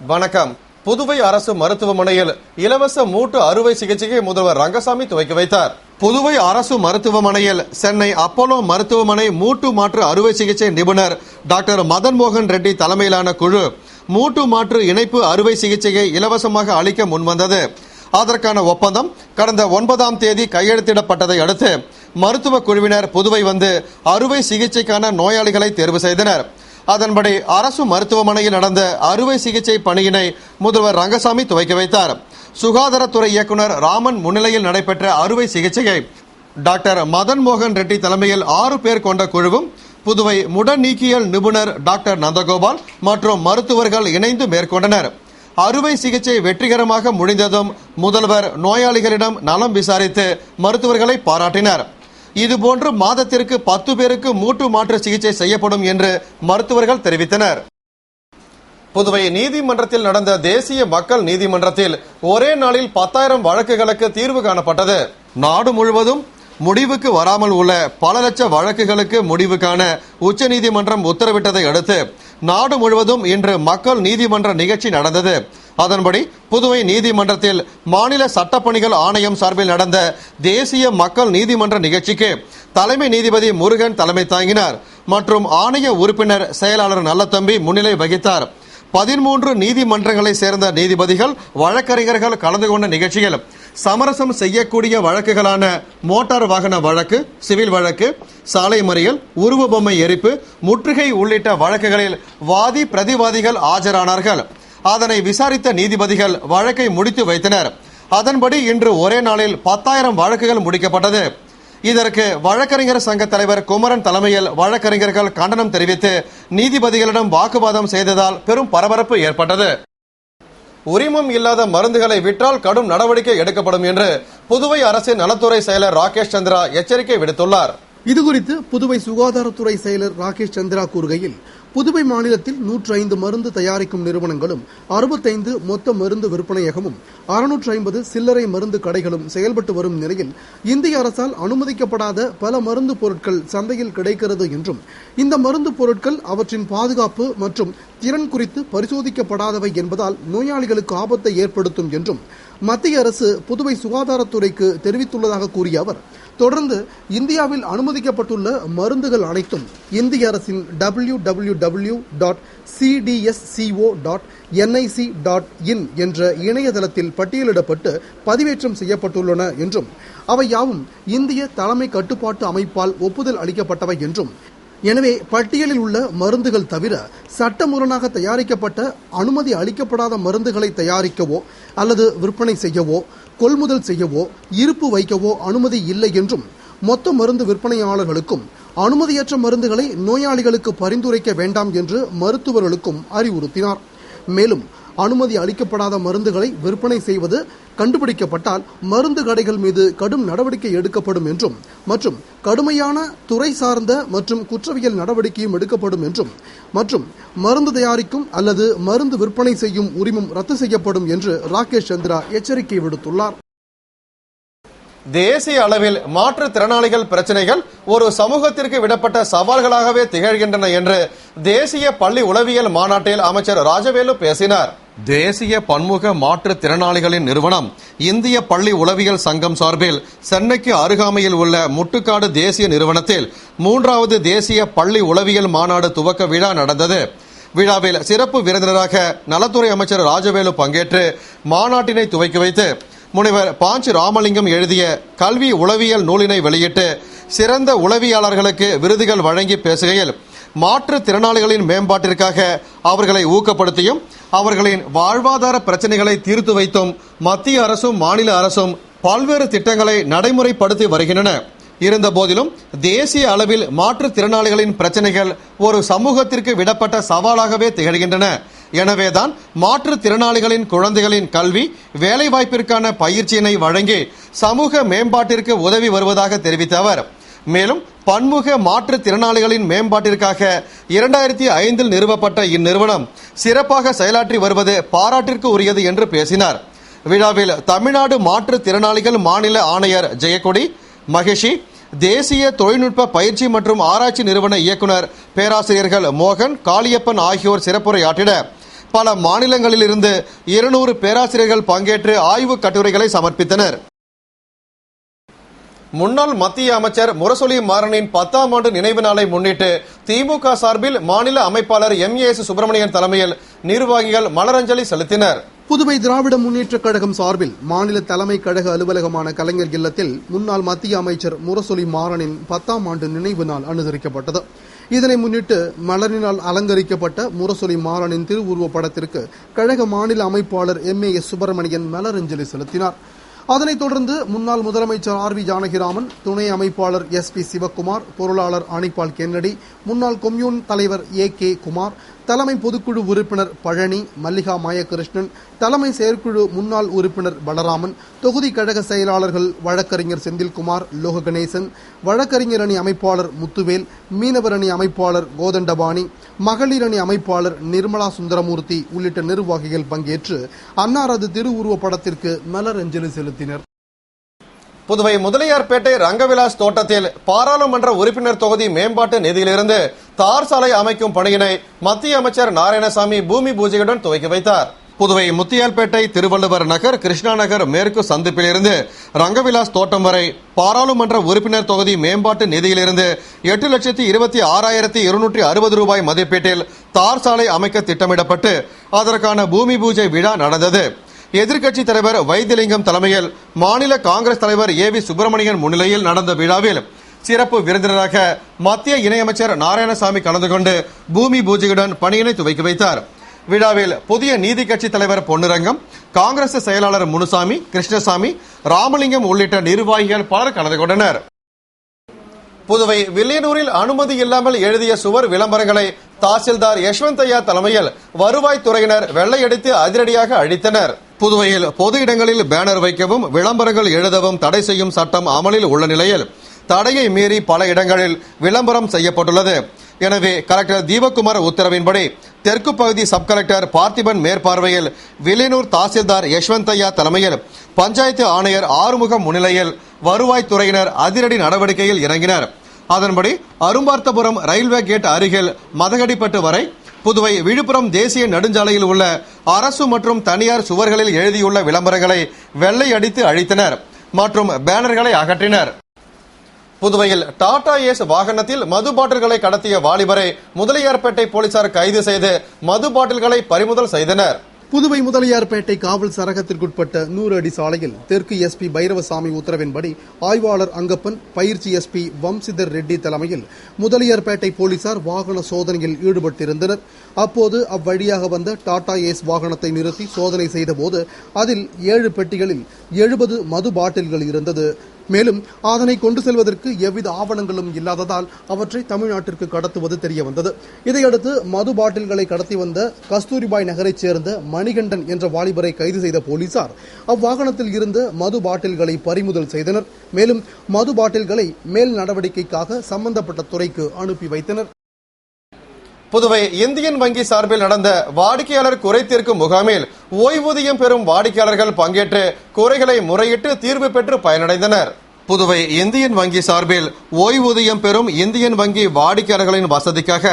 வணக்கம். புதுவை அரசு மருத்துவமனையில் இலவச மூட்டு அறுவை சிகிச்சையை முதல்வர் ரங்கசாமி துவக்கி வைத்தார். புதுவை அரசு மருத்துவமனையில் சென்னை அப்போலோ மருத்துவமனை மூட்டு மாற்று அறுவை சிகிச்சை நிபுணர் டாக்டர் மதன் மோகன் ரெட்டி தலைமையிலான குழு மூட்டு மாற்று இணைப்பு அறுவை சிகிச்சையை இலவசமாக அளிக்க முன்வந்தது. அதற்கான ஒப்பந்தம் கடந்த 9ஆம் தேதி கையெழுத்திடப்பட்டதை அடுத்து மருத்துவ குழுவினர் புதுவை வந்து அறுவை சிகிச்சைக்கான நோயாளிகளை தேர்வு செய்தனர். அதன்படி அரசு மருத்துவமனையில் நடந்த அறுவை சிகிச்சை பணியினை முதல்வர் ரங்கசாமி துவக்கி வைத்தார். சுகாதாரத்துறை இயக்குநர் ராமன் முன்னிலையில் நடைபெற்ற அறுவை சிகிச்சையை டாக்டர் மதன் மோகன் ரெட்டி தலைமையில் 6 பேர் கொண்ட குழுவும் புதுவை முடநீக்கியல் நிபுணர் டாக்டர் நந்தகோபால் மற்றும் மருத்துவர்கள் இணைந்து மேற்கொண்டனர். அறுவை சிகிச்சை வெற்றிகரமாக முடிந்ததும் முதல்வர் நோயாளிகளிடம் நலம் விசாரித்து மருத்துவர்களை பாராட்டினார். இதுபோன்று மாதத்திற்கு 10 பேருக்கு மூட்டு மாற்று சிகிச்சை செய்யப்படும் என்று மருத்துவர்கள் தெரிவித்தனர். புதுவை நீதிமன்றத்தில் நடந்த தேசிய மக்கள் நீதிமன்றத்தில் ஒரே நாளில் 10,000 வழக்குகளுக்கு தீர்வு காணப்பட்டது. நாடு முழுவதும் முடிவுக்கு வராமல் உள்ள பல லட்ச வழக்குகளுக்கு முடிவு காண உச்சநீதிமன்றம் உத்தரவிட்டதை அடுத்து நாடு முழுவதும் இன்று மக்கள் நீதிமன்ற நிகழ்ச்சி நடந்தது. அதன்படி புதுவை நீதிமன்றத்தில் மாநில சட்டப்பணிகள் ஆணையம் சார்பில் நடந்த தேசிய மக்கள் நீதிமன்ற நிகழ்ச்சிக்கு தலைமை நீதிபதி முருகன் தலைமை தாங்கினார் மற்றும் ஆணைய உறுப்பினர் செயலாளர் நல்லதம்பி முன்னிலை வகித்தார். 13 நீதிமன்றங்களை சேர்ந்த நீதிபதிகள் வழக்கறிஞர்கள் கலந்து கொண்ட நிகழ்ச்சியில் சமரசம் செய்யக்கூடிய வழக்குகளான மோட்டார் வாகன வழக்கு, சிவில் வழக்கு, சாலை மறியல், உருவ பொம்மை எரிப்பு, முற்றுகை உள்ளிட்ட வழக்குகளில் வாதி பிரதிவாதிகள் ஆஜரானார்கள். அதனை விசாரித்த நீதிபதிகள் வழக்கை முடித்து வைத்தனர். அதன்படி இன்று ஒரே நாளில் 10,000 வழக்குகள் முடிக்கப்பட்டது. இதற்கு வழக்கறிஞர் சங்க தலைவர் குமரன் தலைமையில் வழக்கறிஞர்கள் கண்டனம் தெரிவித்து நீதிபதிகளிடம் வாக்குவாதம் செய்ததால் பெரும் பரபரப்பு ஏற்பட்டது. உரிமம் இல்லாத மருந்துகளை விற்றால் கடும் நடவடிக்கை எடுக்கப்படும் என்று புதுவை அரசின் நலத்துறை செயலர் ராகேஷ் சந்திரா எச்சரிக்கை விடுத்துள்ளார். இதுகுறித்து புதுவை சுகாதாரத்துறை செயலர் ராகேஷ் சந்திரா கூறுகையில், புதுவை மாநிலத்தில் 105 மருந்து தயாரிக்கும் நிறுவனங்களும் 65 மொத்த மருந்து விற்பனையகமும் 650 சில்லறை மருந்து கடைகளும் செயல்பட்டு வரும் நிலையில் இந்திய அரசால் அனுமதிக்கப்படாத பல மருந்து பொருட்கள் சந்தையில் கிடைக்கிறது என்றும் இந்த மருந்து பொருட்கள் அவற்றின் பாதுகாப்பு மற்றும் திறன் குறித்து பரிசோதிக்கப்படாதவை என்பதால் நோயாளிகளுக்கு ஆபத்தை ஏற்படுத்தும் என்றும் மத்திய அரசு புதுவை சுகாதாரத்துறைக்கு தெரிவித்துள்ளதாக கூறிய அவர், தொடர்ந்து இந்தியாவில் அனுமதிக்கப்பட்டுள்ள மருந்துகள் அனைத்தும் இந்திய அரசின் www.cdsco.nic.in என்ற இணையதளத்தில் பட்டியலிடப்பட்டு பதிவேற்றம் செய்யப்பட்டுள்ளன என்றும் அவை யாவும் இந்திய தலைமை கட்டுப்பாட்டு அமைப்பால் ஒப்புதல் அளிக்கப்பட்டவை என்றும், எனவே பட்டியலில் உள்ள மருந்துகள் தவிர சட்டமுரணாக தயாரிக்கப்பட்ட அனுமதி அளிக்கப்படாத மருந்துகளை தயாரிக்கவோ அல்லது விற்பனை செய்யவோ கொள்முதல் செய்யவோ இருப்பு வைக்கவோ அனுமதி இல்லை என்றும் மொத்த மருந்து விற்பனையாளர்களுக்கும் அனுமதியற்ற மருந்துகளை நோயாளிகளுக்கு பரிந்துரைக்க வேண்டாம் என்று மருத்துவர்களுக்கும் அறிவுறுத்தினார். மேலும் அனுமதி அளிக்கப்படாத மருந்துகளை விற்பனை செய்வது கண்டுபிடிக்கப்பட்டால் மருந்து கடைகள் மீது கடும் நடவடிக்கை எடுக்கப்படும் என்றும் மற்றும் கடுமையான துறை சார்ந்த மற்றும் குற்றவியல் நடவடிக்கையும் எடுக்கப்படும் என்றும் மற்றும் மருந்து தயாரிக்கும் அல்லது மருந்து விற்பனை செய்யும் உரிமம் ரத்து செய்யப்படும் என்று ராகேஷ் சந்திரா எச்சரிக்கை விடுத்துள்ளார். தேசிய அளவில் மாற்றுத்திறனாளிகள் பிரச்சனைகள் ஒரு சமூகத்திற்கு விடப்பட்ட சவால்களாகவே திகழ்கின்றன என்று தேசிய பள்ளி உளவியல் மாநாட்டில் அமைச்சர் ராஜவேலு பேசினார். தேசிய பன்முக மாற்றுத்திறனாளிகளின் நிறுவனம் இந்திய பள்ளி உளவியல் சங்கம் சார்பில் சென்னைக்கு அருகாமையில் உள்ள முட்டுக்காடு தேசிய நிறுவனத்தில் 3வது தேசிய பள்ளி உளவியல் மாநாடு துவக்க விழா நடந்தது. விழாவில் சிறப்பு விருந்தினராக நலத்துறை அமைச்சர் ராஜவேலு பங்கேற்று மாநாட்டினை துவக்கி வைத்து முனைவர் பாஞ்ச் ராமலிங்கம் எழுதிய கல்வி உளவியல் நூலினை வெளியிட்டு சிறந்த உளவியலாளர்களுக்கு விருதுகள் வழங்கி பேசுகையில், மாற்றுத்திறனாளிகளின் மேம்பாட்டிற்காக அவர்களை ஊக்கப்படுத்தியும் அவர்களின் வாழ்வாதார பிரச்சனைகளை தீர்த்து வைத்தும் மத்திய அரசும் மாநில அரசும் பல்வேறு திட்டங்களை நடைமுறைப்படுத்தி வருகின்றன. இருந்த போதிலும் தேசிய அளவில் மாற்றுத்திறனாளிகளின் பிரச்சனைகள் ஒரு சமூகத்திற்கு விடப்பட்ட சவாலாகவே திகழ்கின்றன. எனவேதான் மாற்றுத்திறனாளிகளின் குழந்தைகளின் கல்வி வேலைவாய்ப்பிற்கான பயிற்சியினை வழங்கி சமூக மேம்பாட்டிற்கு உதவி வருவதாக தெரிவித்த அவர், மேலும் பன்முக மாற்றுத்திறனாளிகளின் மேம்பாட்டிற்காக 2005 நிறுவப்பட்ட இந்நிறுவனம் சிறப்பாக செயலாற்றி வருவது பாராட்டிற்கு உரியது என்று பேசினார். விழாவில் தமிழ்நாடு மாற்றுத்திறனாளிகள் மாநில ஆணையர் ஜெயக்கொடி, மகேஷி, தேசிய தொழில்நுட்ப பயிற்சி மற்றும் ஆராய்ச்சி நிறுவன இயக்குனர் பேராசிரியர்கள் மோகன், காளியப்பன் ஆகியோர் சிறப்புரையாற்றினர். பல மாநிலங்களில் இருந்து 200 பேராசிரியர்கள் பங்கேற்று ஆய்வு கட்டுரைகளை சமர்ப்பித்தனர். முன்னாள் மத்திய அமைச்சர் முரசொலி மாறனின் 10ஆம் ஆண்டு நினைவு நாளை முன்னிட்டு திமுக சார்பில் மாநில அமைப்பாளர் MAS சுப்பிரமணியன் தலைமையில் நிர்வாகிகள் மலரஞ்சலி செலுத்தினர். புதுவை திராவிட முன்னேற்றக் கழகம் சார்பில் மாநில தலைமை கழக அலுவலகமான கலைஞர் இல்லத்தில் முன்னாள் மத்திய அமைச்சர் முரசொலி மாறனின் 10ஆம் ஆண்டு நினைவு நாள் அனுசரிக்கப்பட்டது. இதனை முன்னிட்டு மலரினால் அலங்கரிக்கப்பட்ட முரசொலி மாறனின் திருவுருவ படத்திற்கு கழக மாநில அமைப்பாளர் MAS சுப்பிரமணியன் மலரஞ்சலி செலுத்தினார். அதனைத் தொடர்ந்து முன்னாள் முதலமைச்சர் RV ஜானகிராமன், துணை அமைப்பாளர் SP சிவக்குமார், பொருளாளர் அனிபால் கென்னடி, முன்னாள் கொம்யூன் தலைவர் AK குமார், தலைமை பொதுக்குழு உறுப்பினர் பழனி, மல்லிகா மாயகிருஷ்ணன், தலைமை செயற்குழு முன்னாள் உறுப்பினர் பலராமன், தொகுதி கழக செயலாளர்கள் வழக்கறிஞர் செந்தில்குமார், லோக கணேசன், வழக்கறிஞர் அணி அமைப்பாளர் முத்துவேல், மீனவர் அணி அமைப்பாளர் கோதண்டபாணி, மகளிர் அணி அமைப்பாளர் நிர்மலா சுந்தரமூர்த்தி உள்ளிட்ட நிர்வாகிகள் பங்கேற்று அன்னாரது திருவுருவ படத்திற்கு மலர் அஞ்சலி செலுத்தினர். புதுவை முதலியார்பேட்டை ரங்கவிலாஸ் தோட்டத்தில் பாராளுமன்ற உறுப்பினர் தொகுதி மேம்பாட்டு நிதியிலிருந்து தார் சாலை அமைக்கும் பணியினை மத்திய அமைச்சர் நாராயணசாமி பூமி பூஜையுடன் துவக்கி வைத்தார். புதுவை முத்தியால்பேட்டை திருவள்ளுவர் நகர், கிருஷ்ணா நகர் மேற்கு சந்திப்பிலிருந்து ரங்கவிலாஸ் தோட்டம் வரை பாராளுமன்ற உறுப்பினர் தொகுதி மேம்பாட்டு நிதியிலிருந்து 8,26,260 ரூபாய் மதிப்பீட்டில் தார் சாலை அமைக்க திட்டமிடப்பட்டு அதற்கான பூமி பூஜை விழா நடந்தது. எதிர்க்கட்சி தலைவர் வைத்திலிங்கம் தலைமையில் மாநில காங்கிரஸ் தலைவர் AV சுப்பிரமணியன் முன்னிலையில் நடந்த விழாவில் சிறப்பு விருந்தினராக மத்திய இணையமைச்சர் நாராயணசாமி கலந்து கொண்டு பூமி பூஜையுடன் பணியினை துவக்கி வைத்தார். விழாவில் புதிய நீதி கட்சி தலைவர் பொன்னுரங்கம், காங்கிரஸ் செயலாளர் முனுசாமி, கிருஷ்ணசாமி, ராமலிங்கம் உள்ளிட்ட நிர்வாகிகள் பலர் கலந்து கொண்டனர். புதுவை வில்லியனூரில் அனுமதி இல்லாமல் எழுதிய சுவர் விளம்பரங்களை தாசில்தார் யஷ்வந்தையா தலைமையில் வருவாய்த்துறையினர் வெள்ளையடித்து அதிரடியாக அழித்தனர். புதுவையில் பொது இடங்களில் பேனர் வைக்கவும் விளம்பரங்கள் எழுதவும் தடை செய்யும் சட்டம் அமலில் உள்ள நிலையில் தடையை மீறி பல இடங்களில் விளம்பரம் செய்யப்பட்டுள்ளது. எனவே கலெக்டர் தீபக்குமார் உத்தரவின்படி தெற்கு பகுதி சப் கலெக்டர் பார்த்திபன் மேற்பார்வையில் வில்லியனூர் தாசில்தார் யஷ்வந்தையா தலைமையில் பஞ்சாயத்து ஆணையர் ஆறுமுகம் முன்னிலையில் வருவாய்த்துறையினர் அதிரடி நடவடிக்கையில் இறங்கினர். அதன்படி அரும்பார்த்தபுரம் ரயில்வே கேட் அருகில் மதகடிப்பட்டு வரை புதுவை விழுப்புரம் தேசிய நெடுஞ்சாலையில் உள்ள அரசு மற்றும் தனியார் சுவர்களில் எழுதியுள்ள விளம்பரங்களை வெள்ளை அடித்து அழித்தனர் மற்றும் பேனர்களை அகற்றினர். புதுவையில் டாடா ஏஸ் வாகனத்தில் மது பாட்டில்களை கடத்திய வாலிபரை முதலியார்பேட்டை போலீசார் கைது செய்து மது பாட்டில்களை பறிமுதல் செய்தனர். புதுவை முதலியார்பேட்டை காவல் சரகத்திற்குட்பட்ட 100 அடி சாலையில் தெற்கு SP பைரவசாமி உத்தரவின்படி ஆய்வாளர் அங்கப்பன், பயிற்சி SP வம்சிதர் ரெட்டி தலைமையில் முதலியார்பேட்டை போலீசார் வாகன சோதனையில் ஈடுபட்டிருந்தனர். அப்போது அவ்வழியாக வந்த டாடா ஏஸ் வாகனத்தை நிறுத்தி சோதனை செய்தபோது அதில் 7 பெட்டிகளில் 70 மது பாட்டில்கள் இருந்தது. மேலும் அதனை கொண்டு செல்வதற்கு எவ்வித ஆவணங்களும் இல்லாததால் அவற்றை தமிழ்நாட்டிற்கு கடத்துவது தெரியவந்தது. இதையடுத்து மது பாட்டில்களை கடத்தி வந்த கஸ்தூரிபாய் நகரைச் சேர்ந்த மணிகண்டன் என்ற வாலிபரை கைது செய்த போலீசார் அவ்வாகனத்தில் இருந்த மது பாட்டில்களை பறிமுதல் செய்தனர். மேலும் மது பாட்டில்களை மேல் நடவடிக்கைக்காக சம்பந்தப்பட்ட துறைக்கு அனுப்பி வைத்தனர். புதுவை இந்தியன் வங்கி சார்பில் நடந்த வாடிக்கையாளர் குறை தீர்க்கும் முகாமில் ஓய்வூதியம் பெறும் வாடிக்கையாளர்கள் பங்கேற்று குறைகளை முறையிட்டு தீர்வு பெற்று பயனடைந்தனர். புதுவை இந்தியன் வங்கி சார்பில் ஓய்வூதியம் பெறும் இந்தியன் வங்கி வாடிக்கையாளர்களின் வசதிக்காக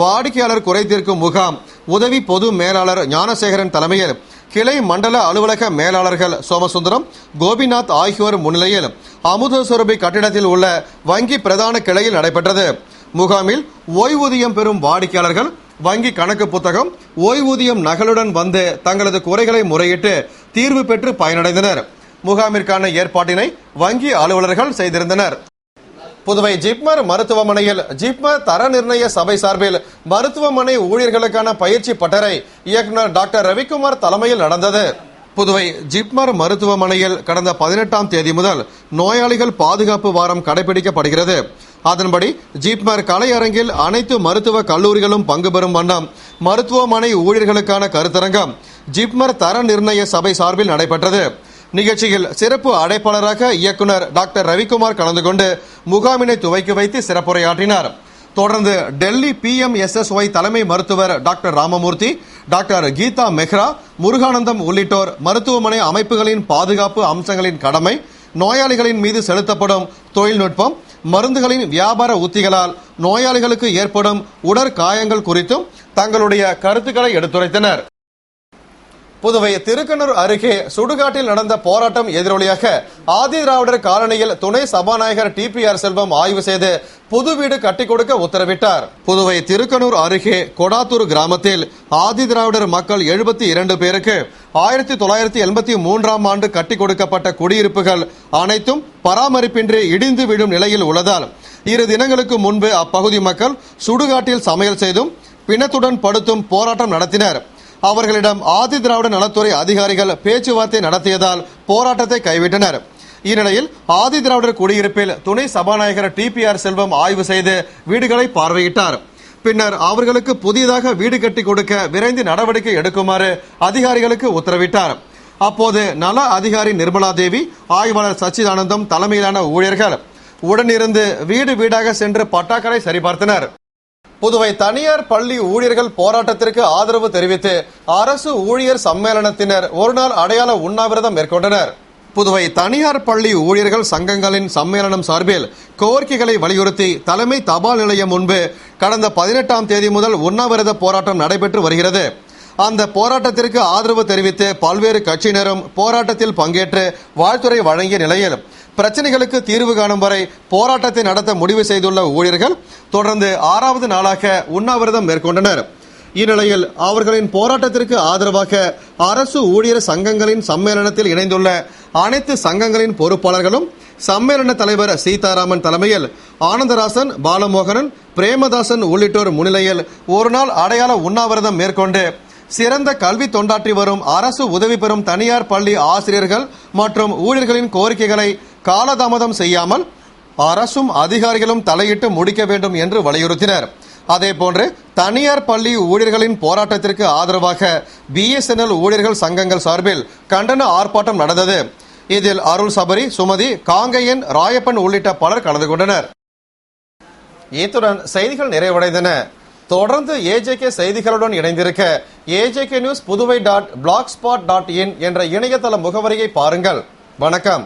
வாடிக்கையாளர் குறை தீர்க்கும் முகாம் உதவி பொது மேலாளர் ஞானசேகரன் தலைமையில் கிளை மண்டல அலுவலக மேலாளர்கள் சோமசுந்தரம், கோபிநாத் ஆகியோர் முன்னிலையில் அமுதசுரபி கட்டிடத்தில் உள்ள வங்கி பிரதான கிளையில் நடைபெற்றது. முகாமில் ஓய்வூதியம் பெறும் வாடிக்கையாளர்கள் வங்கி கணக்கு புத்தகம், ஓய்வூதியம் நகலுடன் வந்து தங்களது குறைகளை முறையிட்டு தீர்வு பெற்று பயனடைந்தனர். முகாமிற்கான ஏற்பாட்டினை வங்கி அலுவலர்கள் செய்திருந்தனர். புதுவை ஜிப்மர் மருத்துவமனையில் ஜிப்மர் தர நிர்ணய சபை சார்பில் மருத்துவமனை ஊழியர்களுக்கான பயிற்சி பட்டறை இயக்குநர் டாக்டர் ரவிக்குமார் தலைமையில் நடந்தது. புதுவை ஜிப்மர் மருத்துவமனையில் கடந்த 18ஆம் தேதி முதல் நோயாளிகள் பாதுகாப்பு வாரம் கடைபிடிக்கப்படுகிறது. அதன்படி ஜிப்மர் கலையரங்கில் அனைத்து மருத்துவ கல்லூரிகளும் பங்கு பெறும் வண்ணம் மருத்துவமனை ஊழியர்களுக்கான கருத்தரங்கம் ஜிப்மர் தர நிர்ணய சபை சார்பில் நடைபெற்றது. நிகழ்ச்சியில் சிறப்பு அழைப்பாளராக இயக்குநர் டாக்டர் ரவிக்குமார் கலந்து கொண்டு முகாமினை துவக்கி வைத்து சிறப்புரையாற்றினார். தொடர்ந்து டெல்லி PMSSY தலைமை மருத்துவர் டாக்டர் ராமமூர்த்தி, டாக்டர் கீதா மெஹ்ரா, முருகானந்தம் உள்ளிட்டோர் மருத்துவமனை அமைப்புகளின் பாதுகாப்பு அம்சங்களின் கடமை, நோயாளிகளின் மீது செலுத்தப்படும் தொழில்நுட்பம், மருந்துகளின் வியாபார உத்திகளால் நோயாளிகளுக்கு ஏற்படும் உடற்காயங்கள் குறித்தும் தங்களுடைய கருத்துக்களை எடுத்துரைத்தனர். புதுவை திருக்கனூர் அருகே சுடுகாட்டில் நடந்த போராட்டம் எதிரொலியாக ஆதி திராவிடர் காலனியில் துணை சபாநாயகர் டிபிஆர் செல்வம் ஆய்வு செய்து புது வீடு கட்டிக் கொடுக்க உத்தரவிட்டார். புதுவை திருக்கனூர் அருகே கொடாத்தூர் கிராமத்தில் ஆதி திராவிடர் மக்கள் 72 பேருக்கு 1983ஆம் ஆண்டு கட்டிக் கொடுக்கப்பட்ட குடியிருப்புகள் அனைத்தும் பராமரிப்பின்றி இடிந்து விடும் நிலையில் உள்ளதால் 2 தினங்களுக்கு முன்பு அப்பகுதி மக்கள் சுடுகாட்டில் சமையல் செய்தும் பிணத்துடன் படுத்தும் போராட்டம் நடத்தினர். அவர்களிடம் ஆதி திராவிட நலத்துறை அதிகாரிகள் பேச்சுவார்த்தை நடத்தியதால் போராட்டத்தை கைவிட்டனர். இந்நிலையில் ஆதி திராவிடர் குடியிருப்பில் துணை சபாநாயகர் டிபிஆர் செல்வம் ஆய்வு செய்து வீடுகளை பார்வையிட்டார். பின்னர் அவர்களுக்கு புதியதாக வீடு கட்டி கொடுக்க விரைந்து நடவடிக்கை எடுக்குமாறு அதிகாரிகளுக்கு உத்தரவிட்டார். அப்போது நல அதிகாரி நிர்மலா தேவி, ஆய்வாளர் சச்சிதானந்தம் தலைமையிலான ஊழியர்கள் உடனிருந்து வீடு வீடாக சென்று பட்டாக்களை சரிபார்த்தனர். புதுவை தனியார் பள்ளி ஊழியர்கள் போராட்டத்திற்கு ஆதரவு தெரிவித்து அரசு ஊழியர் சம்மேளனத்தினர் ஒருநாள் அடையாள உண்ணாவிரதம் மேற்கொண்டனர். புதுவை தனியார் பள்ளி ஊழியர்கள் சங்கங்களின் சம்மேளனம் சார்பில் கோரிக்கைகளை வலியுறுத்தி தலைமை தபால் நிலையம் முன்பு கடந்த 18ஆம் தேதி முதல் உண்ணாவிரத போராட்டம் நடைபெற்று வருகிறது. அந்த போராட்டத்திற்கு ஆதரவு தெரிவித்து பல்வேறு கட்சியினரும் போராட்டத்தில் பங்கேற்று வாழ்த்துரை வழங்கிய நிலையில் பிரச்சனைகளுக்கு தீர்வு காணும் வரை போராட்டத்தை நடத்த முடிவு செய்துள்ள ஊழியர்கள் தொடர்ந்து 6வது நாளாக உண்ணாவிரதம் மேற்கொண்டனர். இந்நிலையில் அவர்களின் போராட்டத்திற்கு ஆதரவாக அரசு ஊழியர் சங்கங்களின் சம்மேளனத்தில் இணைந்துள்ள அனைத்து சங்கங்களின் பொறுப்பாளர்களும் சம்மேளன தலைவர் சீதாராமன் தலைமையில் ஆனந்தராசன், பாலமோகனன், பிரேமதாசன் உள்ளிட்டோர் முன்னிலையில் ஒருநாள் அடையாள உண்ணாவிரதம் மேற்கொண்டு சிறந்த கல்வி தொண்டாற்றி வரும் அரசு உதவி பெறும் தனியார் பள்ளி ஆசிரியர்கள் மற்றும் ஊழியர்களின் கோரிக்கைகளை காலதாமதம் செய்யாமல் அரசும் அதிகாரிகளும் தலையிட்டு முடிக்க வேண்டும் என்று வலியுறுத்தினர். அதேபோன்று தனியார் பள்ளி ஊழியர்களின் போராட்டத்திற்கு ஆதரவாக BSNL ஊழியர்கள் சங்கங்கள் சார்பில் கண்டன ஆர்ப்பாட்டம் நடந்தது. இதில் அருள் சபரி, சுமதி, காங்கையன், ராயப்பன் உள்ளிட்ட பலர் கலந்து கொண்டனர். இத்துடன் செய்திகள் நிறைவடைந்தன. தொடர்ந்து AJK செய்திகளுடன் இணைந்திருக்க AJK News புதுவை .blogspot.in என்ற இணையதள முகவரியை பாருங்கள். வணக்கம்.